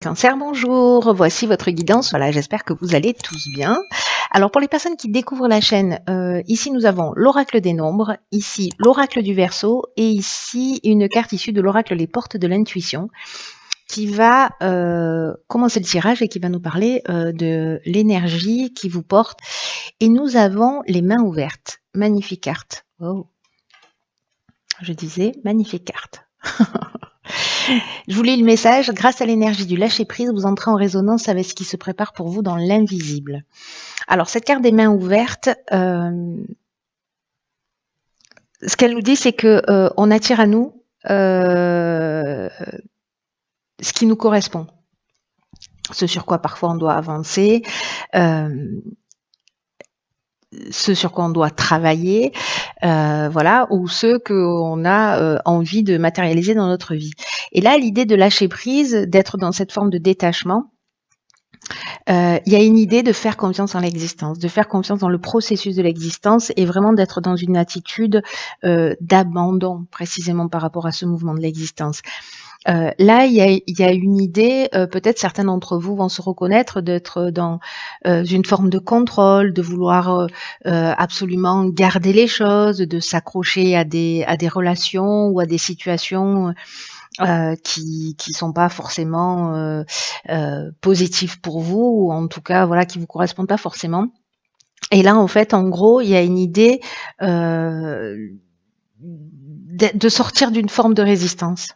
Cancer, bonjour, voici votre guidance. Voilà, j'espère que vous allez tous bien. Alors pour les personnes qui découvrent la chaîne, ici nous avons l'oracle des nombres, ici l'oracle du Verseau et ici une carte issue de l'oracle Les Portes de l'Intuition qui va commencer le tirage et qui va nous parler de l'énergie qui vous porte. Et nous avons les mains ouvertes. Magnifique carte. Oh. Je disais, magnifique carte. Je vous lis le message. Grâce à l'énergie du lâcher-prise, vous entrez en résonance avec ce qui se prépare pour vous dans l'invisible. Alors, cette carte des mains ouvertes, ce qu'elle nous dit, c'est que on attire à nous ce qui nous correspond. Ce sur quoi parfois on doit avancer, ce sur quoi on doit travailler, voilà, ou ce qu'on a envie de matérialiser dans notre vie. Et là, l'idée de lâcher prise, d'être dans cette forme de détachement, il y a une idée de faire confiance en l'existence, de faire confiance dans le processus de l'existence et vraiment d'être dans une attitude d'abandon, précisément par rapport à ce mouvement de l'existence. Là, il y a une idée, peut-être certains d'entre vous vont se reconnaître d'être dans une forme de contrôle, de vouloir absolument garder les choses, de s'accrocher à des relations ou à des situations qui sont pas forcément positives pour vous, ou en tout cas voilà qui vous correspondent pas forcément. Et là, en fait, en gros, il y a une idée de sortir d'une forme de résistance.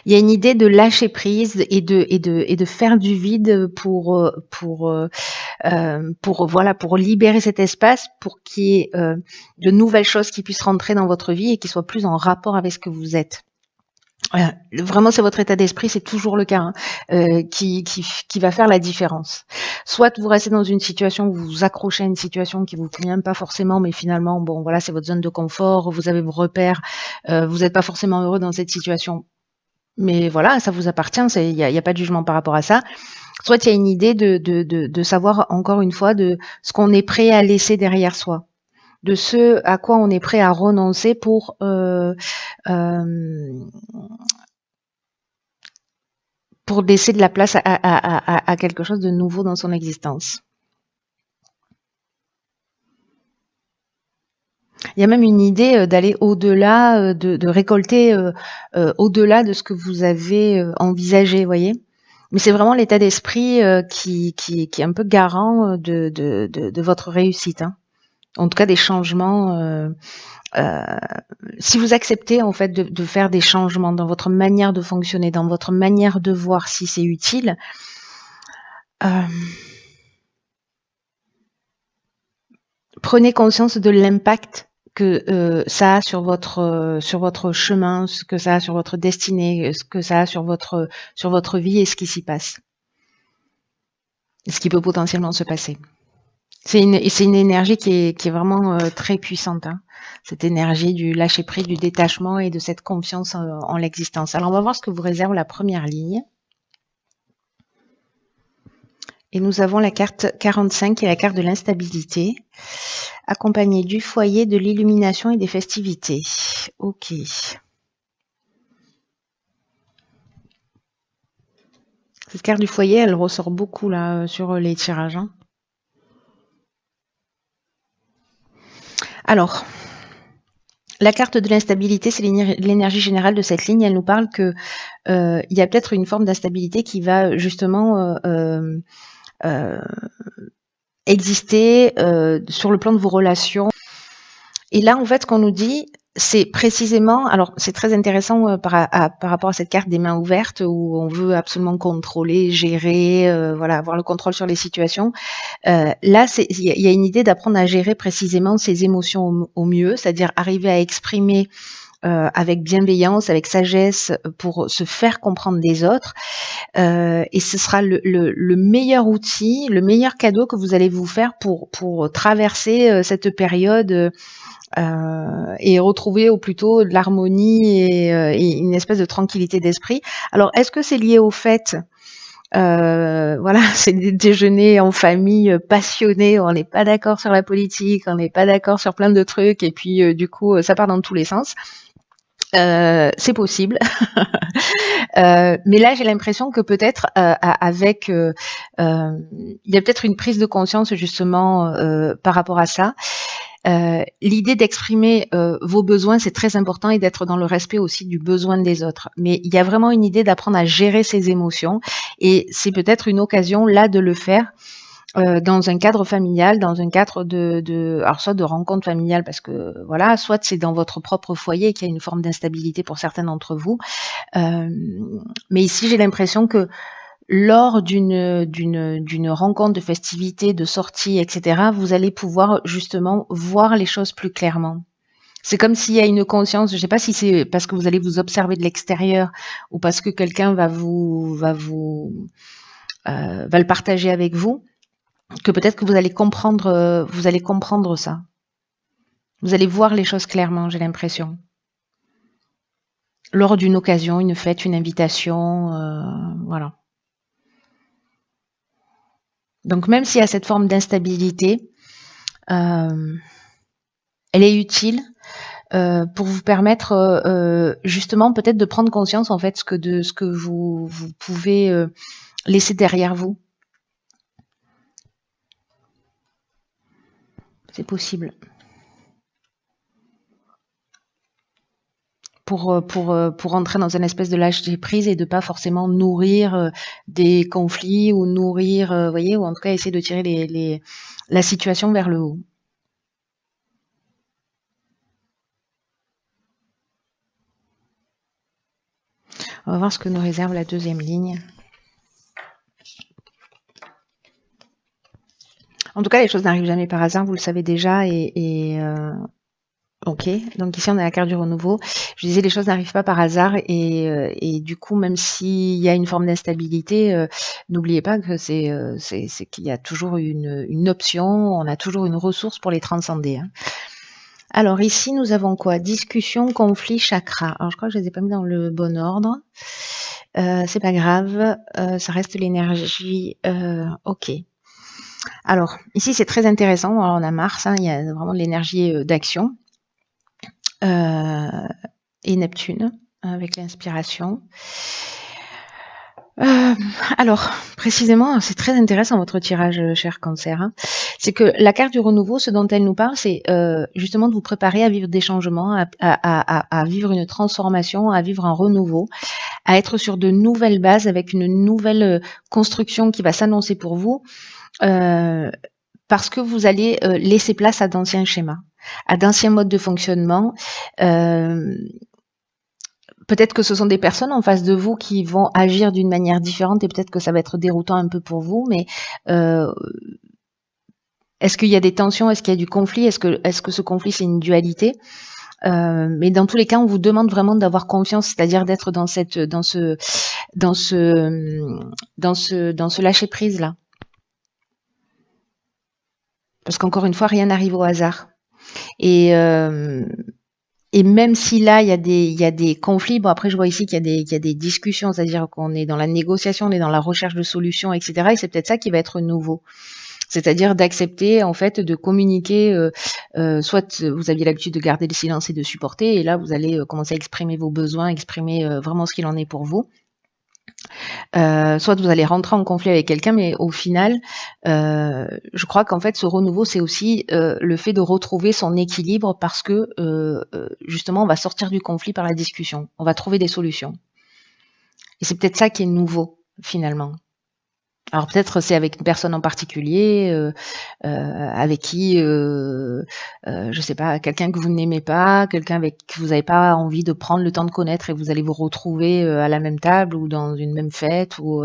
Il y a une idée de lâcher prise et de faire du vide pour libérer cet espace, pour qu'il y ait de nouvelles choses qui puissent rentrer dans votre vie et qui soient plus en rapport avec ce que vous êtes. Vraiment, c'est votre état d'esprit, c'est toujours le cas, qui va faire la différence. Soit vous restez dans une situation où vous vous accrochez à une situation qui vous convient pas forcément, mais finalement, bon, voilà, c'est votre zone de confort, vous avez vos repères, vous n'êtes pas forcément heureux dans cette situation. Mais voilà, ça vous appartient, il y a pas de jugement par rapport à ça. Soit il y a une idée de savoir, encore une fois, de ce qu'on est prêt à laisser derrière soi, de ce à quoi on est prêt à renoncer pour laisser de la place à quelque chose de nouveau dans son existence. Il y a même une idée d'aller au-delà, de récolter au-delà de ce que vous avez envisagé, voyez. Mais c'est vraiment l'état d'esprit qui est un peu garant de votre réussite, hein. En tout cas, des changements. Si vous acceptez en fait de faire des changements dans votre manière de fonctionner, dans votre manière de voir si c'est utile, prenez conscience de l'impact que ça a sur votre chemin, ce que ça a sur votre destinée, ce que ça a sur votre vie et ce qui s'y passe, ce qui peut potentiellement se passer. C'est une énergie qui est vraiment très puissante, hein, cette énergie du lâcher prise, du détachement et de cette confiance en l'existence. Alors on va voir ce que vous réserve la première ligne. Et nous avons la carte 45 qui est la carte de l'instabilité, accompagnée du foyer, de l'illumination et des festivités. Ok. Cette carte du foyer, elle ressort beaucoup là sur les tirages, hein. Alors, la carte de l'instabilité, c'est l'énergie générale de cette ligne. Elle nous parle que il y a peut-être une forme d'instabilité qui va justement exister sur le plan de vos relations. Et là, en fait, ce qu'on nous dit, c'est précisément, alors c'est très intéressant par rapport à cette carte des mains ouvertes où on veut absolument contrôler, gérer, voilà, avoir le contrôle sur les situations. Là, il y a une idée d'apprendre à gérer précisément ses émotions au mieux, c'est-à-dire arriver à exprimer avec bienveillance, avec sagesse, pour se faire comprendre des autres. Et ce sera le meilleur outil, le meilleur cadeau que vous allez vous faire pour traverser cette période et retrouver au plus tôt de l'harmonie et une espèce de tranquillité d'esprit. Alors, est-ce que c'est lié au fait voilà, c'est des déjeuners en famille passionnés, on n'est pas d'accord sur la politique, on n'est pas d'accord sur plein de trucs, et puis du coup, ça part dans tous les sens. C'est possible. Mais là, j'ai l'impression que peut-être avec, il y a peut-être une prise de conscience justement par rapport à ça. L'idée d'exprimer vos besoins, c'est très important et d'être dans le respect aussi du besoin des autres. Mais il y a vraiment une idée d'apprendre à gérer ses émotions et c'est peut-être une occasion là de le faire dans un cadre familial, dans un cadre alors soit de rencontre familiale parce que voilà, soit c'est dans votre propre foyer qu'il y a une forme d'instabilité pour certains d'entre vous. Mais ici, j'ai l'impression que lors d'une rencontre, de festivité, de sortie, etc., vous allez pouvoir justement voir les choses plus clairement. C'est comme s'il y a une conscience, je ne sais pas si c'est parce que vous allez vous observer de l'extérieur ou parce que quelqu'un va le partager avec vous, que peut-être que vous allez comprendre ça. Vous allez voir les choses clairement, j'ai l'impression. Lors d'une occasion, une fête, une invitation, voilà. Donc même s'il y a cette forme d'instabilité, elle est utile pour vous permettre justement peut-être de prendre conscience en fait de ce que vous pouvez laisser derrière vous. C'est possible. Pour entrer dans une espèce de lâcher prise et de pas forcément nourrir des conflits ou nourrir, voyez, ou en tout cas essayer de tirer la situation vers le haut. On va voir ce que nous réserve la deuxième ligne. En tout cas, les choses n'arrivent jamais par hasard, vous le savez déjà, ok, donc ici on a la carte du renouveau. Je disais les choses n'arrivent pas par hasard et du coup même s'il y a une forme d'instabilité, n'oubliez pas que c'est qu'il y a toujours une option, on a toujours une ressource pour les transcender. Hein. Alors ici nous avons quoi? Discussion, conflit, chakra. Alors je crois que je les ai pas mis dans le bon ordre. C'est pas grave, ça reste l'énergie. Ok. Alors ici c'est très intéressant. Alors, on a Mars, hein, il y a vraiment de l'énergie d'action. Et Neptune avec l'inspiration. Alors, précisément, c'est très intéressant votre tirage, cher Cancer. Hein. C'est que la carte du renouveau, ce dont elle nous parle, c'est justement de vous préparer à vivre des changements, à vivre une transformation, à vivre un renouveau, à être sur de nouvelles bases avec une nouvelle construction qui va s'annoncer pour vous, parce que vous allez laisser place à d'anciens schémas, à d'anciens modes de fonctionnement. Peut-être que ce sont des personnes en face de vous qui vont agir d'une manière différente et peut-être que ça va être déroutant un peu pour vous, mais est-ce qu'il y a des tensions? Est-ce qu'il y a du conflit? Est-ce que ce conflit, c'est une dualité? Mais dans tous les cas, on vous demande vraiment d'avoir confiance, c'est-à-dire d'être dans ce lâcher prise là. Parce qu'encore une fois, rien n'arrive au hasard. Et même si là, il y a des conflits, bon après je vois ici qu'il y a des discussions, c'est-à-dire qu'on est dans la négociation, on est dans la recherche de solutions, etc. Et c'est peut-être ça qui va être nouveau. C'est-à-dire d'accepter en fait de communiquer, soit vous aviez l'habitude de garder le silence et de supporter, et là vous allez commencer à exprimer vos besoins, exprimer vraiment ce qu'il en est pour vous. Soit vous allez rentrer en conflit avec quelqu'un, mais au final, je crois qu'en fait, ce renouveau, c'est aussi le fait de retrouver son équilibre parce que justement, on va sortir du conflit par la discussion. On va trouver des solutions. Et c'est peut-être ça qui est nouveau, finalement. Alors peut-être c'est avec une personne en particulier, avec qui, je sais pas, quelqu'un que vous n'aimez pas, quelqu'un avec qui vous n'avez pas envie de prendre le temps de connaître et vous allez vous retrouver à la même table ou dans une même fête ou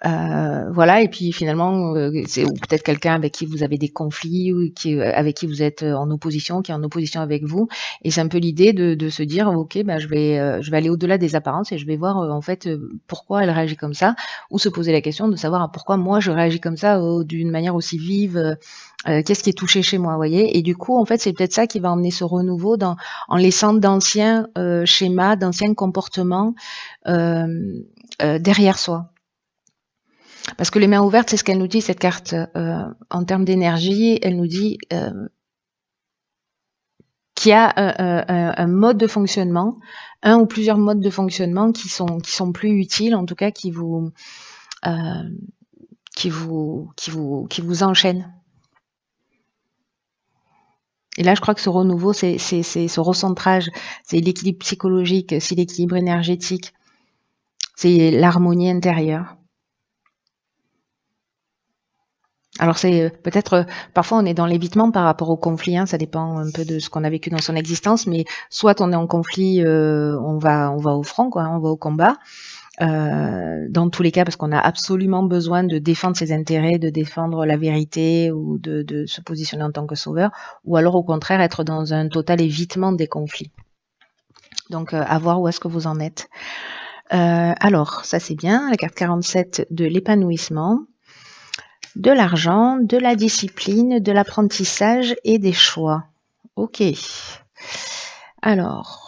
voilà. Et puis finalement, c'est ou peut-être quelqu'un avec qui vous avez des conflits ou avec qui vous êtes en opposition, qui est en opposition avec vous. Et c'est un peu l'idée de se dire, ok, ben je vais aller au-delà des apparences et je vais voir en fait pourquoi elle réagit comme ça, ou se poser la question de savoir pourquoi moi je réagis comme ça d'une manière aussi vive. Qu'est-ce qui est touché chez moi, vous voyez? Et du coup, en fait, c'est peut-être ça qui va emmener ce renouveau en laissant d'anciens schémas, d'anciens comportements derrière soi. Parce que les mains ouvertes, c'est ce qu'elle nous dit, cette carte. En termes d'énergie, elle nous dit qui a un mode de fonctionnement, un ou plusieurs modes de fonctionnement qui sont plus utiles, en tout cas qui vous enchaînent. Et là, je crois que ce renouveau, c'est ce recentrage, c'est l'équilibre psychologique, c'est l'équilibre énergétique, c'est l'harmonie intérieure. Alors c'est peut-être, parfois on est dans l'évitement par rapport au conflit, hein, ça dépend un peu de ce qu'on a vécu dans son existence, mais soit on est en conflit, on va au front, quoi, on va au combat. Dans tous les cas, parce qu'on a absolument besoin de défendre ses intérêts, de défendre la vérité ou de se positionner en tant que sauveur, ou alors au contraire être dans un total évitement des conflits. Donc à voir où est-ce que vous en êtes. Alors, ça c'est bien, la carte 47 de l'épanouissement, de l'argent, de la discipline, de l'apprentissage et des choix. Ok. Alors...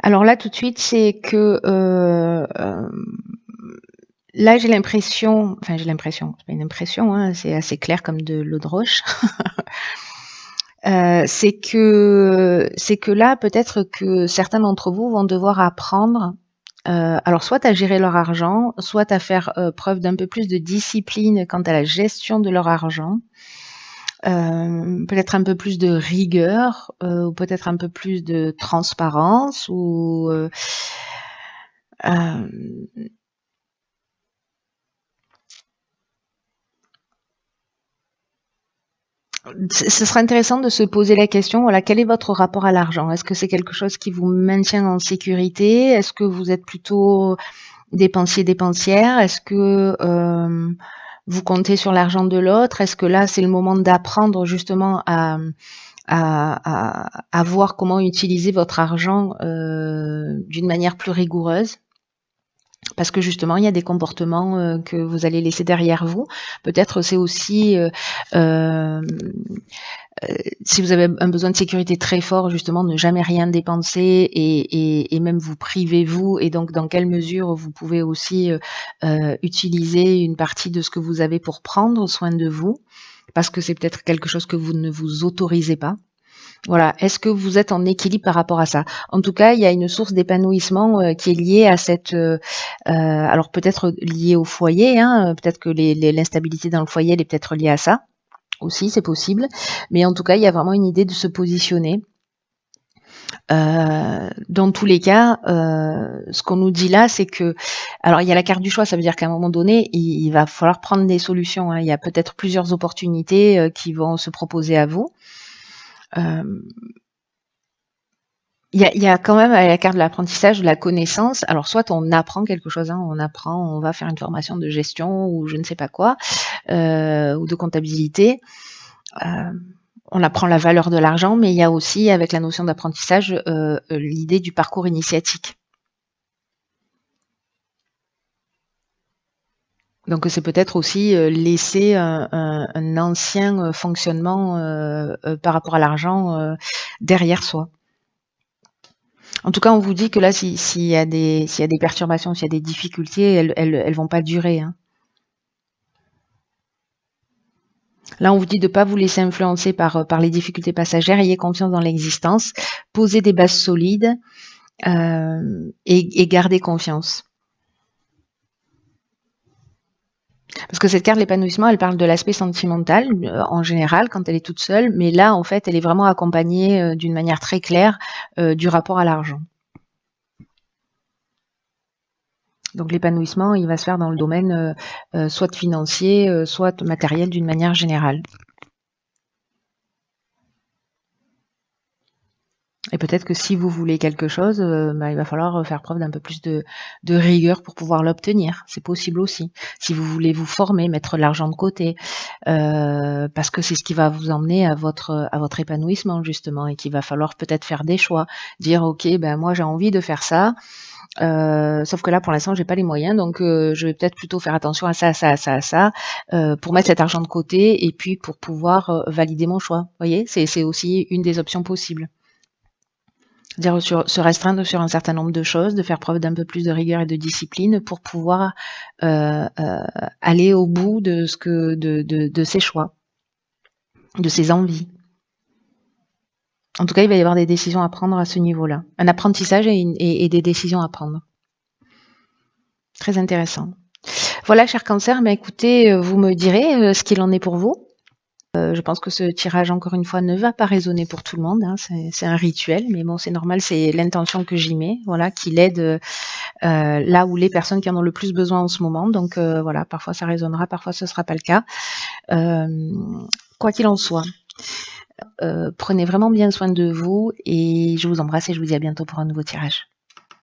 Alors là, tout de suite, c'est que là, j'ai l'impression, c'est pas une impression, hein, c'est assez clair comme de l'eau de roche. C'est que là, peut-être que certains d'entre vous vont devoir apprendre, alors soit à gérer leur argent, soit à faire preuve d'un peu plus de discipline quant à la gestion de leur argent. Peut-être un peu plus de rigueur, ou peut-être un peu plus de transparence, ou ce sera intéressant de se poser la question, voilà, quel est votre rapport à l'argent? Est-ce que c'est quelque chose qui vous maintient en sécurité? Est-ce que vous êtes plutôt dépensière? Est-ce que vous comptez sur l'argent de l'autre? Est-ce que là, c'est le moment d'apprendre justement à voir comment utiliser votre argent d'une manière plus rigoureuse? Parce que justement, il y a des comportements que vous allez laisser derrière vous. Peut-être c'est aussi si vous avez un besoin de sécurité très fort, justement, ne jamais rien dépenser et même vous privez vous. Et donc, dans quelle mesure vous pouvez aussi utiliser une partie de ce que vous avez pour prendre soin de vous, parce que c'est peut-être quelque chose que vous ne vous autorisez pas. Voilà. Est-ce que vous êtes en équilibre par rapport à ça? En tout cas, il y a une source d'épanouissement qui est liée à cette... alors peut-être liée au foyer, hein, peut-être que l'instabilité dans le foyer, elle est peut-être liée à ça aussi, c'est possible. Mais en tout cas, il y a vraiment une idée de se positionner. Dans tous les cas, ce qu'on nous dit là, c'est que... Alors, il y a la carte du choix, ça veut dire qu'à un moment donné, il va falloir prendre des solutions, hein. Il y a peut-être plusieurs opportunités qui vont se proposer à vous. Il y a quand même à la carte de l'apprentissage de la connaissance. Alors soit on apprend quelque chose, hein, on va faire une formation de gestion ou je ne sais pas quoi, ou de comptabilité. On apprend la valeur de l'argent, mais il y a aussi avec la notion d'apprentissage l'idée du parcours initiatique. Donc c'est peut-être aussi laisser un ancien fonctionnement par rapport à l'argent derrière soi. En tout cas, on vous dit que là, s'il y a des perturbations, s'il y a des difficultés, elles vont pas durer, hein. Là, on vous dit de ne pas vous laisser influencer par les difficultés passagères, ayez confiance dans l'existence, posez des bases solides et gardez confiance. Parce que cette carte de l'épanouissement, elle parle de l'aspect sentimental en général quand elle est toute seule, mais là, en fait, elle est vraiment accompagnée d'une manière très claire du rapport à l'argent. Donc l'épanouissement, il va se faire dans le domaine soit financier, soit matériel d'une manière générale. Et peut-être que si vous voulez quelque chose, il va falloir faire preuve d'un peu plus de rigueur pour pouvoir l'obtenir. C'est possible aussi. Si vous voulez vous former, mettre de l'argent de côté, parce que c'est ce qui va vous emmener à votre épanouissement justement, et qu'il va falloir peut-être faire des choix, dire ok, ben moi j'ai envie de faire ça. Sauf que là, pour l'instant, j'ai pas les moyens, donc je vais peut-être plutôt faire attention à ça, pour mettre cet argent de côté et puis pour pouvoir valider mon choix. Vous voyez, c'est aussi une des options possibles. C'est-à-dire se restreindre sur un certain nombre de choses, de faire preuve d'un peu plus de rigueur et de discipline pour pouvoir aller au bout de ses choix, de ses envies. En tout cas, il va y avoir des décisions à prendre à ce niveau-là. Un apprentissage et des décisions à prendre. Très intéressant. Voilà, cher Cancer, écoutez, vous me direz ce qu'il en est pour vous. Je pense que ce tirage, encore une fois, ne va pas résonner pour tout le monde. Hein. C'est un rituel, mais bon, c'est normal, c'est l'intention que j'y mets, voilà, qui l'aide là où les personnes qui en ont le plus besoin en ce moment. Donc voilà, parfois ça résonnera, parfois ce ne sera pas le cas. Quoi qu'il en soit, prenez vraiment bien soin de vous et je vous embrasse et je vous dis à bientôt pour un nouveau tirage.